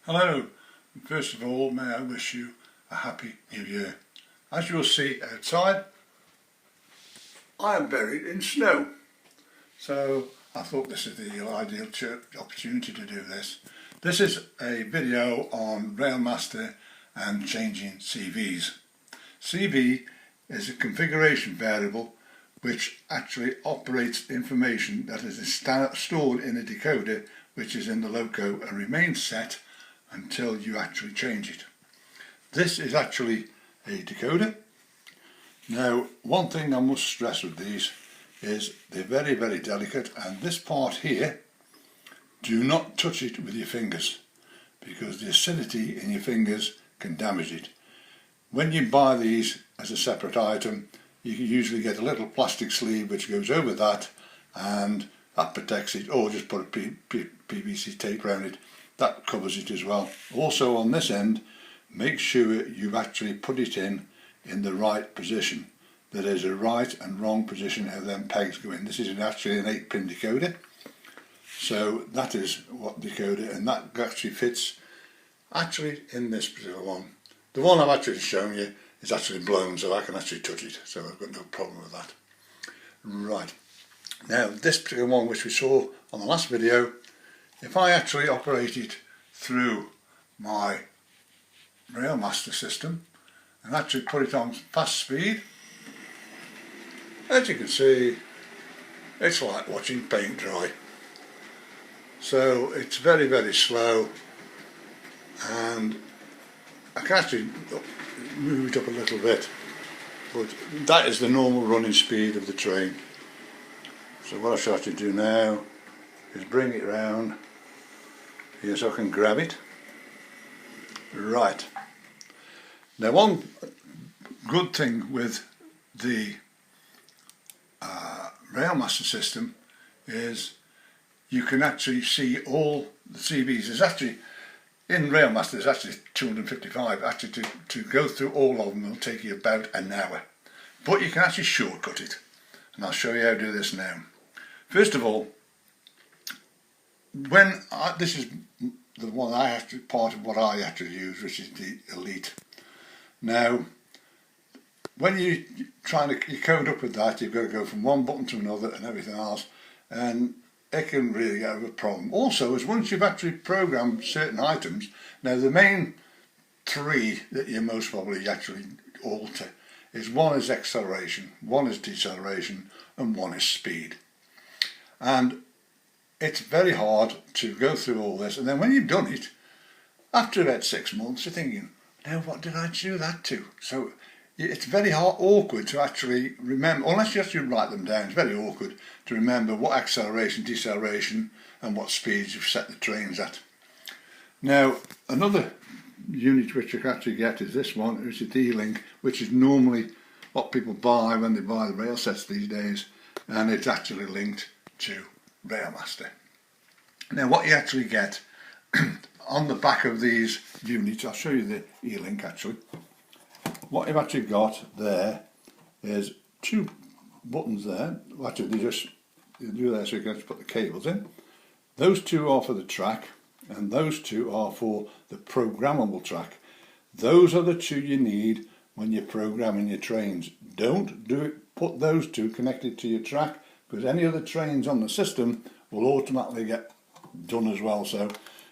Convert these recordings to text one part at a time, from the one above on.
Hello, and first of all may I wish you a happy new year. As you'll see outside, I am buried in snow, so I thought this is the ideal opportunity to do this. This is a video on Railmaster and changing CVs. CV is a configuration variable which actually operates information that is stored in a decoder which is in the loco and remains set until you actually change it. This is actually a decoder. Now, one thing I must stress with these is they're very, very delicate, and this part here, do not touch it with your fingers because the acidity in your fingers can damage it. When you buy these as a separate item, you can usually get a little plastic sleeve which goes over that and that protects it, or just put a PVC tape around it. That covers it as well. Also on this end, make sure you've actually put it in the right position. There is a right and wrong position how them pegs go in. This is actually an 8-pin decoder. So that is what decoder, and that actually fits actually in this particular one. The one I've actually shown you is actually blown, so I can actually touch it, so I've got no problem with that. Right, now this particular one which we saw on the last video, if I actually operate it through my Railmaster system and actually put it on fast speed, as you can see, it's like watching paint dry. So it's very, very slow, and I can actually move it up a little bit, but that is the normal running speed of the train. So what I shall actually do now is bring it round here so I can grab it. Right. Now, one good thing with the Railmaster system is you can actually see all the CVs. There's actually, in Railmaster, there's actually 255. Actually, to go through all of them will take you about an hour. But you can actually shortcut it. And I'll show you how to do this now. First of all, this is the one part of what I actually use, which is the Elite. Now, when you're code up with that, you've got to go from one button to another and everything else, and it can really get a problem. Also, is once you've actually programmed certain items, now the main three that you most probably actually alter is one is acceleration, one is deceleration, and one is speed. And it's very hard to go through all this, and then when you've done it, after about 6 months, you're thinking, now what did I do that to? So it's very awkward to actually remember, unless you actually write them down. It's very awkward to remember what acceleration, deceleration, and what speeds you've set the trains at. Now, another unit which you can actually get is this one, which is the E-Link, which is normally what people buy when they buy the rail sets these days, and it's actually linked to Railmaster. Now, what you actually get on the back of these units, I'll show you the E-Link actually. What you've actually got there is two buttons there. Actually, you do there so you can just put the cables in. Those two are for the track, and those two are for the programmable track. Those are the two you need when you're programming your trains. Don't put those two connected to your track, because any other trains on the system will automatically get done as well, so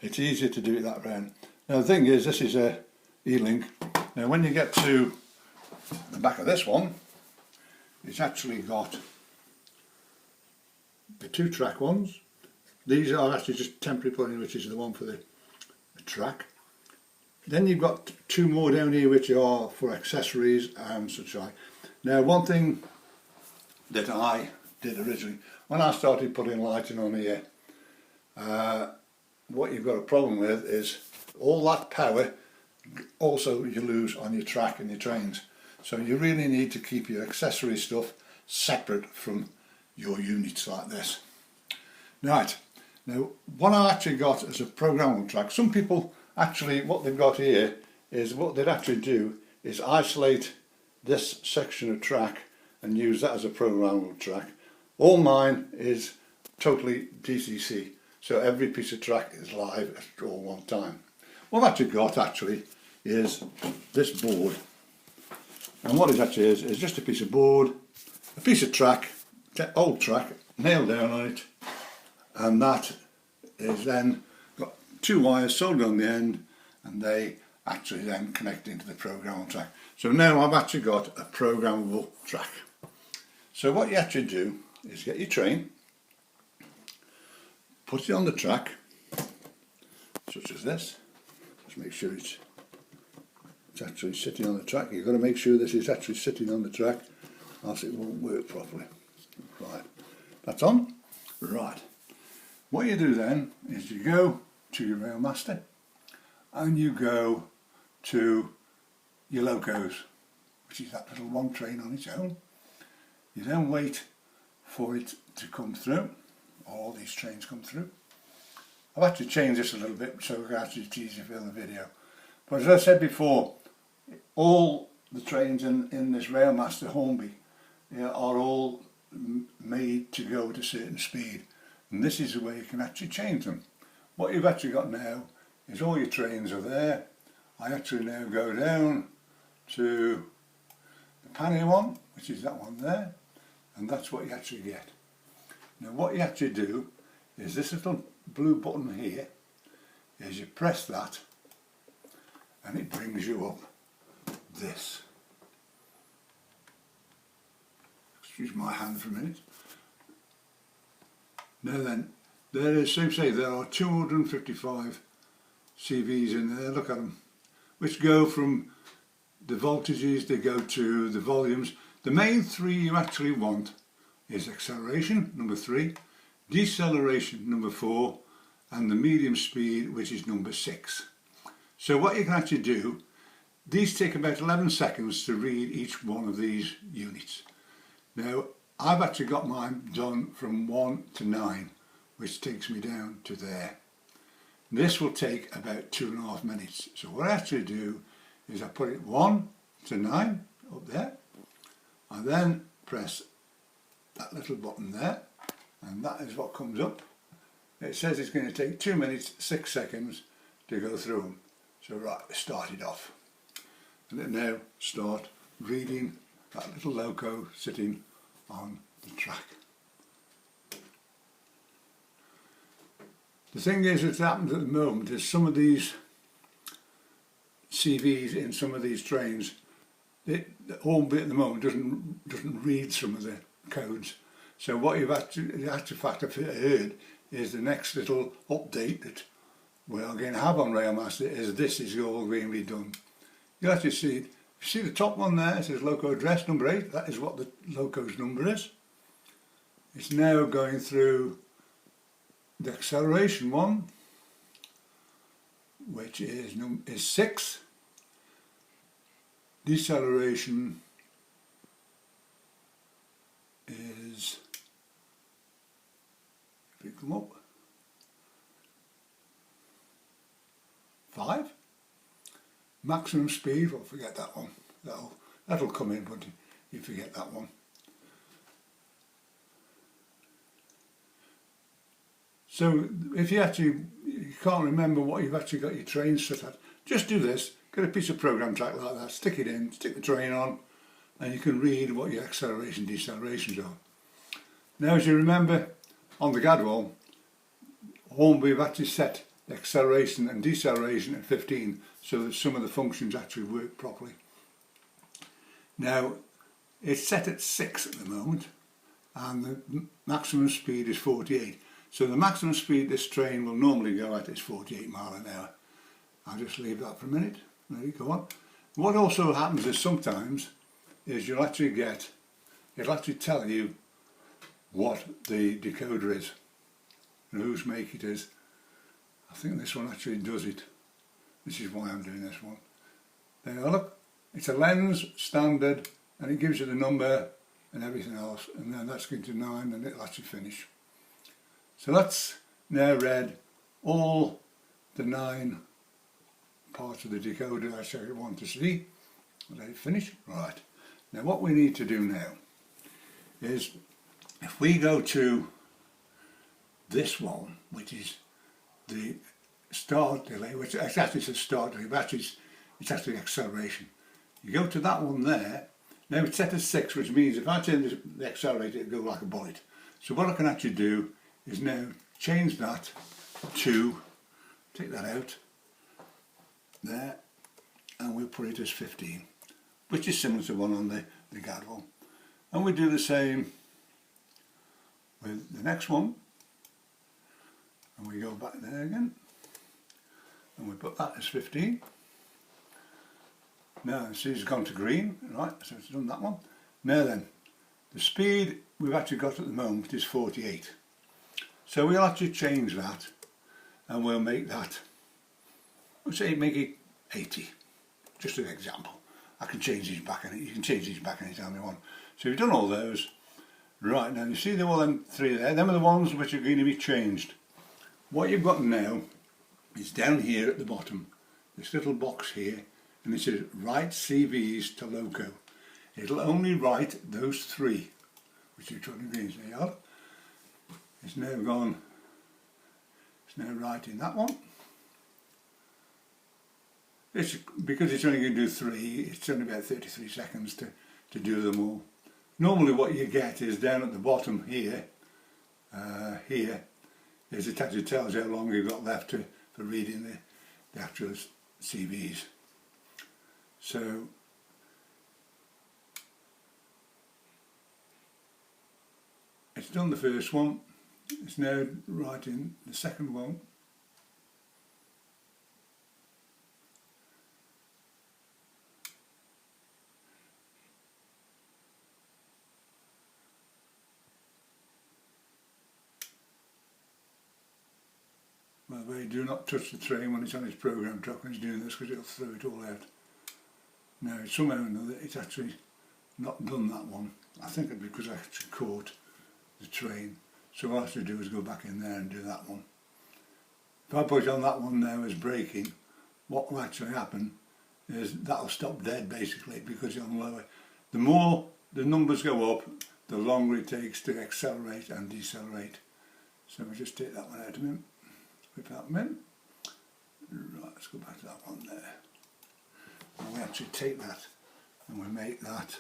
it's easier to do it that round. Now the thing is, this is a E-Link. Now when you get to the back of this one, it's actually got the two track ones. These are actually just temporary putting, which is the one for the track. Then you've got two more down here which are for accessories and such like. Now, one thing that I did originally, when I started putting lighting on here, what you've got a problem with is all that power also you lose on your track and your trains. So you really need to keep your accessory stuff separate from your units like this. Right, now what I actually got as a programmable track, some people actually, what they've got here is what they'd actually do is isolate this section of track and use that as a programmable track. All mine is totally DCC, so every piece of track is live at all one time. What I've actually got actually is this board, and what it actually is just a piece of board, a piece of track, old track, nailed down on it, and that is then got two wires soldered on the end, and they actually then connect into the programmable track. So now I've actually got a programmable track. So what you actually do is get your train, put it on the track, such as this. Just make sure it's actually sitting on the track. You've got to make sure this is actually sitting on the track, else it won't work properly. Right, that's on. Right, what you do then is you go to your Railmaster and you go to your locos, which is that little one train on its own. You then wait for it to come through. All these trains come through. I've actually changed this a little bit so it's easier for the video. But as I said before, all the trains in this Railmaster Hornby are all made to go at a certain speed, and this is the way you can actually change them. What you've actually got now is all your trains are there. I actually now go down to the panel one, which is that one there, and that's what you actually get. Now what you actually do is this little blue button here, is you press that and it brings you up this. Excuse my hand for a minute. Now then, there is, so say there are 255 CVs in there, look at them, which go from the voltages, they go to the volumes. The main three you actually want is acceleration, number 3, deceleration, number 4, and the medium speed, which is number 6. So what you can actually do, these take about 11 seconds to read each one of these units. Now I've actually got mine done from 1 to 9, which takes me down to there. This will take about 2.5 minutes. So what I actually do is I put it 1 to 9 up there. I then press that little button there, and that is what comes up. It says it's going to take 2 minutes 6 seconds to go through them. So right, we started off, and then now start reading that little loco sitting on the track. The thing is, what's happened at the moment is some of these CVs in some of these trains, the Hornby at the moment doesn't read some of the codes. So what you've actually, the actual fact I've heard is the next little update that we are going to have on Railmaster is this is all going to be done. You'll actually see it. You see the top one there, it says loco address number 8, that is what the loco's number is. It's now going through the acceleration one, which is 6. Deceleration is, if it come up, 5. Maximum speed, well, forget that one. That'll come in, but you forget that one. So if you can't remember what you've actually got your train set at, just do this. Get a piece of program track like that, stick it in, stick the train on, and you can read what your acceleration, decelerations are. Now, as you remember, on the Gadwall, Hornby have actually set the acceleration and deceleration at 15, so that some of the functions actually work properly. Now, it's set at 6 at the moment, and the maximum speed is 48. So the maximum speed this train will normally go at is 48 miles an hour. I'll just leave that for a minute. There you go on. What also happens is sometimes you'll actually get, it'll actually tell you what the decoder is and whose make it is. I think this one actually does it. This is why I'm doing this one. There you look, it's a lens standard, and it gives you the number and everything else, and then that's going to 9 and it'll actually finish. So that's now read all the 9 parts of the decoder I actually want to see. Let it finish. Right. Now what we need to do now is, if we go to this one, which is the start delay, which actually says start delay, but actually it's actually acceleration. You go to that one there. Now it's set to 6, which means if I turn the accelerator, it'll go like a bullet. So what I can actually do is now change that to, take that out there, and we'll put it as 15, which is similar to one on the Gadwall. And we do the same with the next one, and we go back there again, and we put that as 15. Now see, it's gone to green, right, so it's done that one. Now then, the speed we've actually got at the moment is 48. So we'll actually change that, and we'll make that, let's say make it 80, just an example. I can change these back, and you can change these back anytime you want. So we've done all those. Right, now you see all them three there, them are the ones which are going to be changed. What you've got now is down here at the bottom, this little box here, and it says write CVs to loco. It'll only write those three, which you're trying to read. There. It's now gone, it's now writing that one. It's, because it's only going to do 3, it's only about 33 seconds to do them all. Normally what you get is down at the bottom here, is it actually tells you how long you've got left for reading the actual CVs. So it's done the first one, it's now writing the second one. By the way, do not touch the train when it's on its program track when it's doing this, because it'll throw it all out. Now somehow or another it's actually not done that one. I think it's because I actually caught the train. So what I have to do is go back in there and do that one. If I put on that one now as braking, what will actually happen is that'll stop dead basically, because you're on lower. The more the numbers go up, the longer it takes to accelerate and decelerate. So we'll just take that one out a minute. Whip that one in. Right, let's go back to that one there. And we actually take that and we make that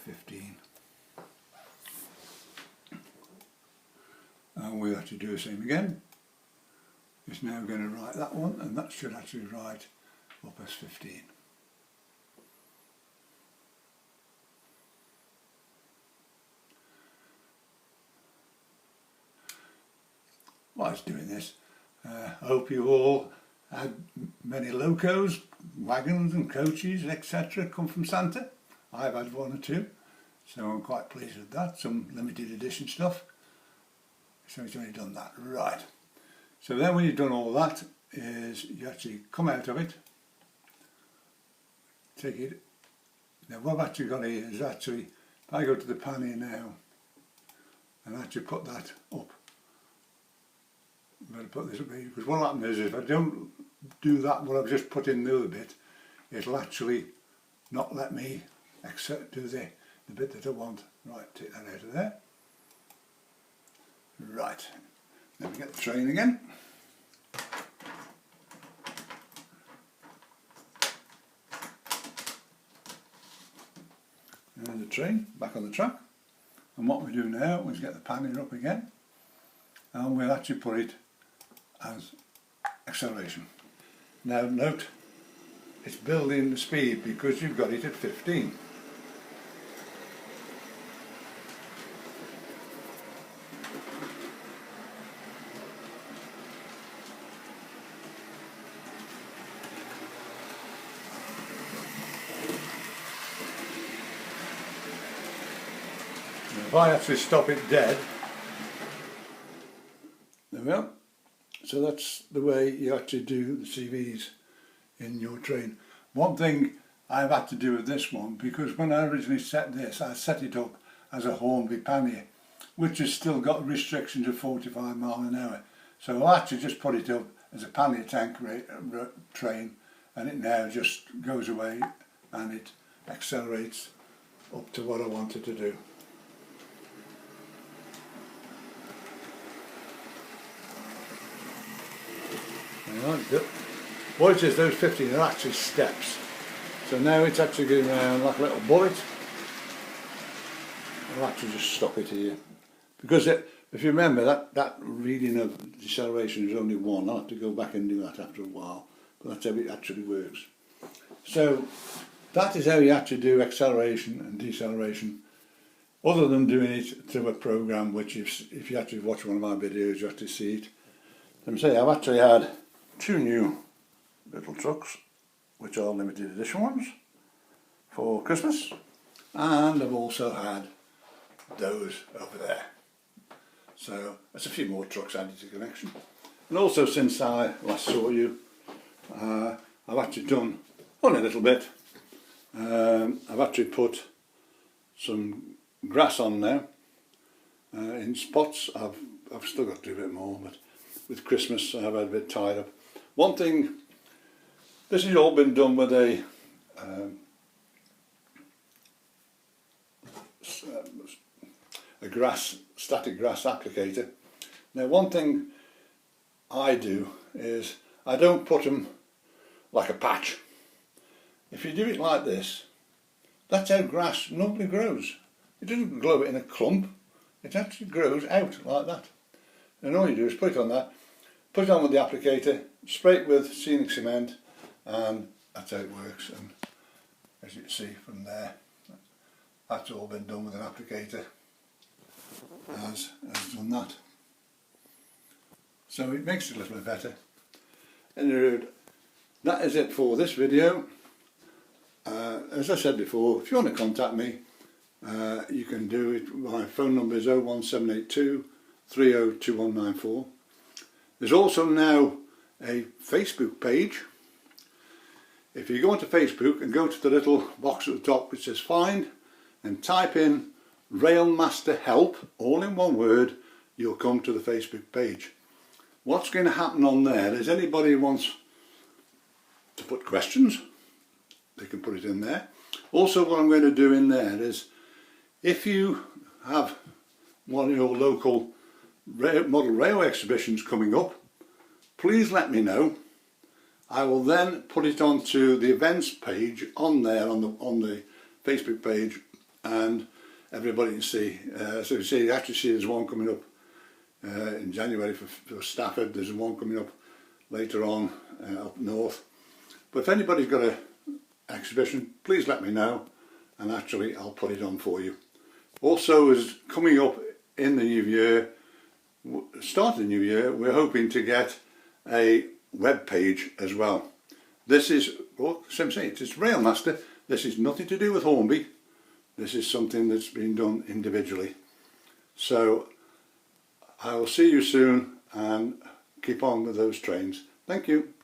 15. And we have to do the same again. It's now going to write that one, and that should actually write up as 15. While it's doing this, I hope you all had many locos, wagons and coaches, etc. come from Santa. I've had one or two, so I'm quite pleased with that. Some limited edition stuff. So it's only done that. Right. So then when you've done all that, is you actually come out of it, take it. Now what I've actually got here is actually, if I go to the pan here now, and actually put that up, I'm going to put this up here, because what happens is if I don't do that, what I've just put in the other bit, it'll actually not let me do the bit that I want. Right, take that out of there. Right, then we get the train again. And the train back on the track. And what we do now is get the pannier up again, and we'll actually put it as acceleration. Now note, it's building the speed because you've got it at 15. Now if I actually stop it dead, there we are. So that's the way you actually do the CVs in your train. One thing I've had to do with this one, because when I originally set this, I set it up as a Hornby pannier, which has still got restrictions of 45 miles an hour. So I actually just put it up as a pannier tank train, and it now just goes away and it accelerates up to what I wanted to do. Right, what it is, those 15 are actually steps. So now it's actually going around like a little bullet. I've actually just stop it here. Because if you remember, that reading of deceleration is only 1. I'll have to go back and do that after a while. But that's how it actually works. So that is how you actually do acceleration and deceleration, other than doing it through a program, which if you actually watch one of my videos, you actually see it. Let me say, I've actually had 2 new little trucks, which are limited edition ones, for Christmas, and I've also had those over there. So there's a few more trucks added to the collection. And also, since I last saw you, I've actually done only a little bit. I've actually put some grass on now in spots. I've still got to do a bit more, but with Christmas I've had a bit tied up. One thing, this has all been done with a static grass applicator. Now, one thing I do is I don't put them like a patch. If you do it like this, that's how grass normally grows. It doesn't grow in a clump, it actually grows out like that. And all you do is put it on that, put it on with the applicator, spray it with scenic cement, and that's how it works. And as you can see from there, that's all been done with an applicator, has done that. So it makes it a little bit better. Anyway, that is it for this video. As I said before, if you want to contact me, you can do it. My phone number is 01782 302194. There's also now a Facebook page. If you go onto Facebook and go to the little box at the top which says find, and type in Railmaster Help, all in one word, you'll come to the Facebook page. What's going to happen on there is anybody who wants to put questions, they can put it in there. Also, what I'm going to do in there is, if you have one of your local model railway exhibitions coming up, please let me know. I will then put it onto the events page on there on the Facebook page, and everybody can see. So you see, actually see there's one coming up in January for Stafford. There's one coming up later on up north. But if anybody's got an exhibition, please let me know, and actually I'll put it on for you. Also, as coming up in the new year, start of the new year, we're hoping to get a web page as well. This is, well, same thing, it's Railmaster. This is nothing to do with Hornby. This is something that's been done individually. So I will see you soon, and keep on with those trains. Thank you.